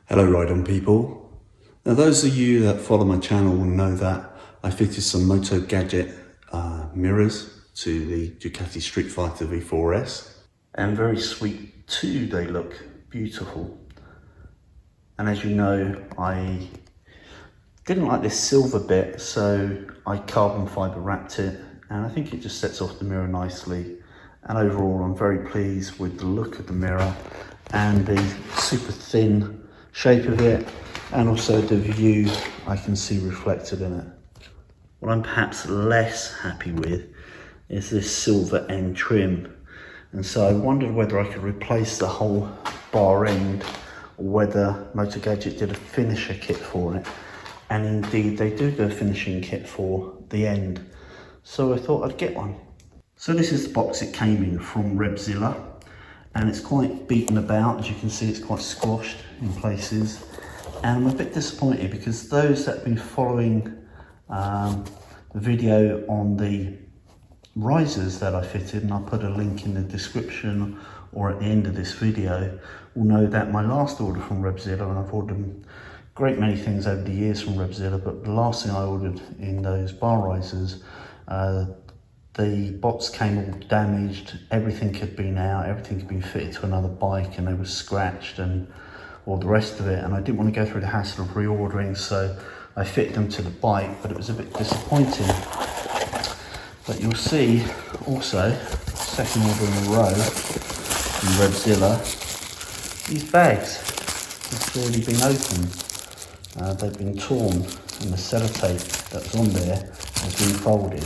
Hello Ride-On people. Now those of you that follow my channel will know that I fitted some MotoGadget mirrors to the Ducati Street Fighter V4S. And very sweet too, they look beautiful. And as you know, I didn't like this silver bit, so I carbon fiber wrapped it, and I think it just sets off the mirror nicely. And overall, I'm very pleased with the look of the mirror and the super thin shape of it, and also the view I can see reflected in it. What I'm perhaps less happy with is this silver end trim, and so I wondered whether I could replace the whole bar end or whether MotoGadget did a finisher kit for it, and indeed they do a finishing kit for the end, so I thought I'd get one. So this is the box it came in from Rebzilla, and it's quite beaten about. As you can see, it's quite squashed in places, and I'm a bit disappointed because those that have been following the video on the risers that I fitted, and I'll put a link in the description or at the end of this video, will know that my last order from Rebzilla, and I've ordered a great many things over the years from Rebzilla, but the last thing I ordered in those bar risers, the box came all damaged, everything had been out, everything had been fitted to another bike, and they were scratched and all the rest of it, and I didn't want to go through the hassle of reordering, so I fit them to the bike, but it was a bit disappointing. But you'll see also, second order in a row from Rebzilla, these bags have already been opened. They've been torn, and the sellotape that was on there has been folded.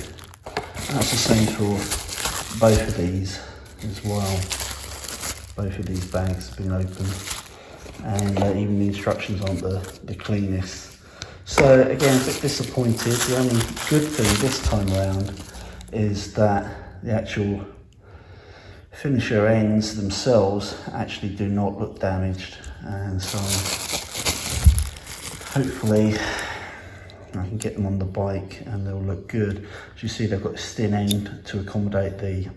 That's the same for both of these as well. Both of these bags have been opened, and even the instructions aren't the cleanest. So again, a bit disappointed. The only good thing this time around is that the actual finisher ends themselves actually do not look damaged, and so hopefully I can get them on the bike and they'll look good. As you see, they've got a thin end to accommodate the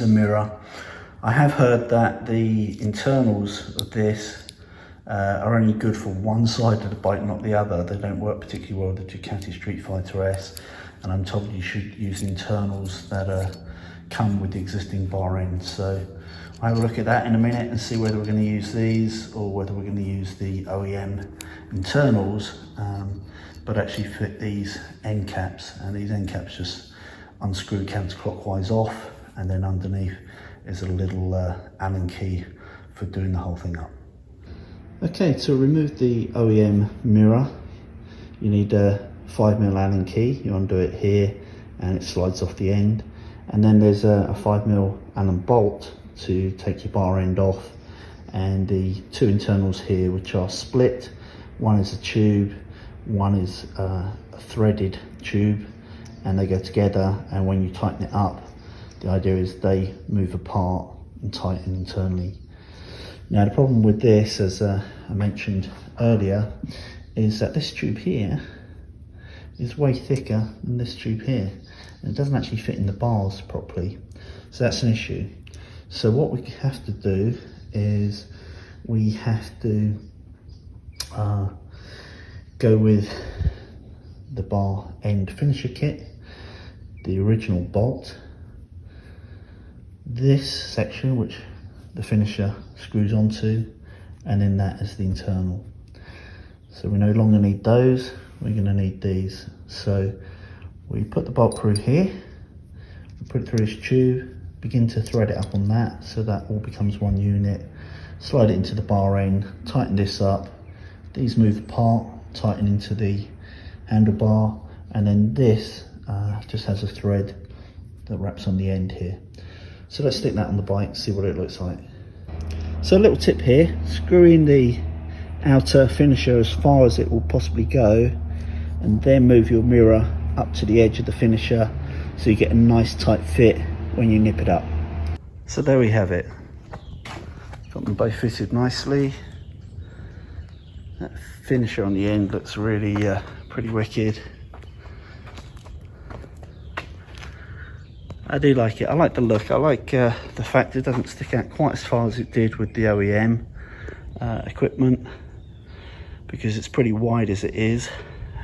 mirror. I have heard that the internals of this are only good for one side of the bike, not the other. They don't work particularly well with the Ducati Street Fighter S, and I'm told you should use internals that come with the existing bar end. So I'll have a look at that in a minute and see whether we're going to use these or whether we're going to use the OEM internals, but actually fit these end caps, and these end caps just unscrew counterclockwise off, and then underneath is a little Allen key for doing the whole thing up. Okay, to remove the OEM mirror, you need a 5mm Allen key. You undo it here and it slides off the end, and then there's a 5mm Allen bolt to take your bar end off, and the two internals here which are split. One is a tube, one is a threaded tube, and they go together, and when you tighten it up, the idea is they move apart and tighten internally. Now the problem with this, as I mentioned earlier, is that this tube here is way thicker than this tube here, and it doesn't actually fit in the bars properly, so that's an issue. So what we have to do is we have to go with the bar end finisher kit, the original bolt, this section which the finisher screws onto, and then that is the internal. So we no longer need those, we're going to need these. So we put the bolt through here, we put it through this tube, begin to thread it up on that so that all becomes one unit, slide it into the bar end, tighten this up, these move apart, tighten into the handlebar, and then this just has a thread that wraps on the end here. So let's stick that on the bike, see what it looks like. So a little tip here, screw in the outer finisher as far as it will possibly go, and then move your mirror up to the edge of the finisher so you get a nice tight fit when you nip it up. So there we have it. Got them both fitted nicely. That finisher on the end looks really pretty wicked. I do like it. I like the look. I like the fact it doesn't stick out quite as far as it did with the OEM equipment. because it's pretty wide as it is,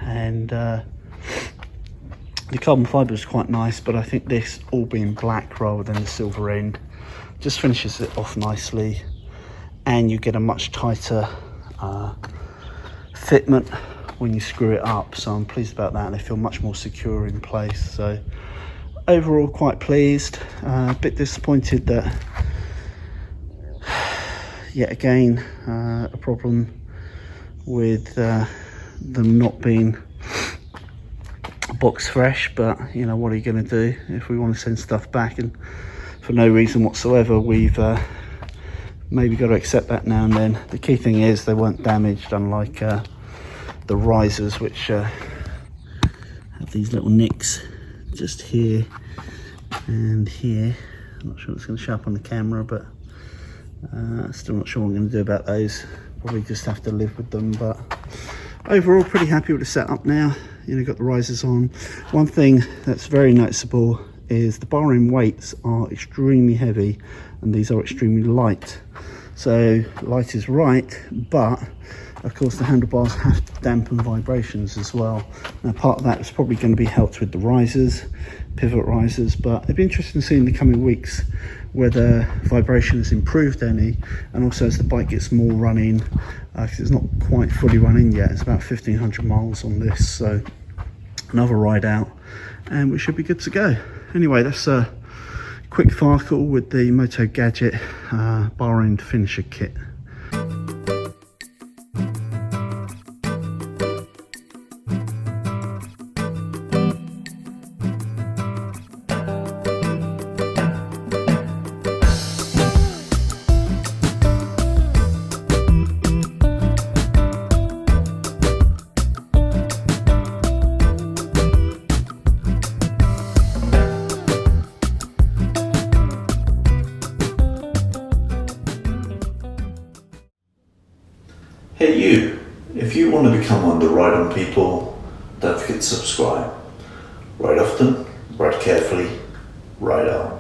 and the carbon fibre is quite nice, but I think this all being black rather than the silver end just finishes it off nicely, and you get a much tighter fitment when you screw it up. So I'm pleased about that, and they feel much more secure in place. So overall quite pleased. A bit disappointed that yet again a problem with them not being box fresh, but you know, what are you going to do if we want to send stuff back and for no reason whatsoever? We've maybe got to accept that now and then. The key thing is they weren't damaged, unlike the risers, which have these little nicks just here and here. I'm not sure it's going to show up on the camera, but still not sure what I'm going to do about those. Probably just have to live with them, but overall pretty happy with the setup now. You know, got the risers on. One thing that's very noticeable is the bar end weights are extremely heavy and these are extremely light. So light is right, but of course the handlebars have to dampen vibrations as well. Now part of that is probably going to be helped with the risers, pivot risers, but it'd be interesting to see in the coming weeks whether vibration has improved any, and also as the bike gets more running, because it's not quite fully running yet. It's about 1500 miles on this, so another ride out and we should be good to go. Anyway, that's a quick fire call with the MotoGadget bar end finisher kit. Hey you, if you want to become one of the Ride On people, don't forget to subscribe. Ride often, ride carefully, ride on.